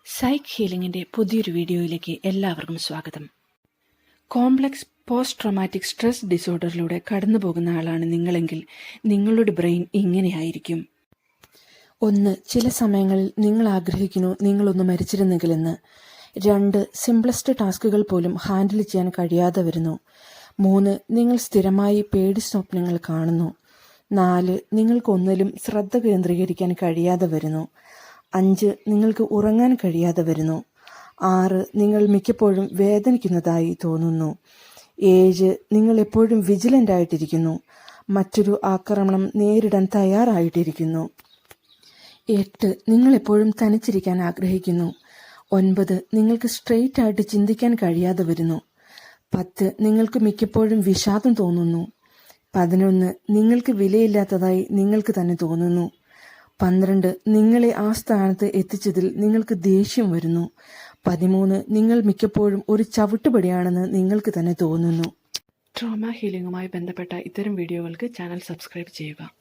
Psyche ഹീലിംഗിൻ്റെ പുതിയൊരു വീഡിയോയിലേക്ക് എല്ലാവർക്കും സ്വാഗതം. കോംപ്ലക്സ് പോസ്റ്റ് ട്രോമാറ്റിക് സ്ട്രെസ് ഡിസോർഡറിലൂടെ കടന്നു പോകുന്ന ആളാണ് നിങ്ങളെങ്കിൽ നിങ്ങളുടെ ബ്രെയിൻ ഇങ്ങനെയായിരിക്കും. 1. ചില സമയങ്ങളിൽ നിങ്ങൾ ആഗ്രഹിക്കുന്നു നിങ്ങളൊന്ന് മരിച്ചിരുന്നെങ്കിലെന്ന്. 2. സിംപ്ലസ്റ്റ് ടാസ്കുകൾ പോലും ഹാൻഡിൽ ചെയ്യാൻ കഴിയാതെ വരുന്നു. 3. നിങ്ങൾ സ്ഥിരമായി പേടി സ്വപ്നങ്ങൾ കാണുന്നു. 4. നിങ്ങൾക്ക് ഒന്നിലും ശ്രദ്ധ കേന്ദ്രീകരിക്കാൻ കഴിയാതെ വരുന്നു. 5. നിങ്ങൾക്ക് ഉറങ്ങാൻ കഴിയാതെ വരുന്നു. 6. നിങ്ങൾ മിക്കപ്പോഴും വേദനിക്കുന്നതായി തോന്നുന്നു. 7. നിങ്ങൾ എപ്പോഴും വിജിലൻ്റ് ആയിട്ടിരിക്കുന്നു, മറ്റൊരു ആക്രമണം നേരിടാൻ തയ്യാറായിട്ടിരിക്കുന്നു. 8. നിങ്ങൾ എപ്പോഴും തനിച്ചിരിക്കാൻ ആഗ്രഹിക്കുന്നു. 9. നിങ്ങൾക്ക് സ്ട്രെയിറ്റ് ആയിട്ട് ചിന്തിക്കാൻ കഴിയാതെ വരുന്നു. 10. നിങ്ങൾക്ക് മിക്കപ്പോഴും വിഷാദം തോന്നുന്നു. 11. നിങ്ങൾക്ക് വിലയില്ലാത്തതായി നിങ്ങൾക്ക് തന്നെ തോന്നുന്നു. 12. നിങ്ങളെ ആ സ്ഥാനത്ത് എത്തിച്ചതിൽ നിങ്ങൾക്ക് ദേഷ്യം വരുന്നു. 13. നിങ്ങൾ മിക്കപ്പോഴും ഒരു ചവിട്ടുപടിയാണെന്ന് നിങ്ങൾക്ക് തന്നെ തോന്നുന്നു. ട്രോമ ഹീലിംഗുമായി ബന്ധപ്പെട്ട ഇത്തരം വീഡിയോകൾക്ക് ചാനൽ സബ്സ്ക്രൈബ് ചെയ്യുക.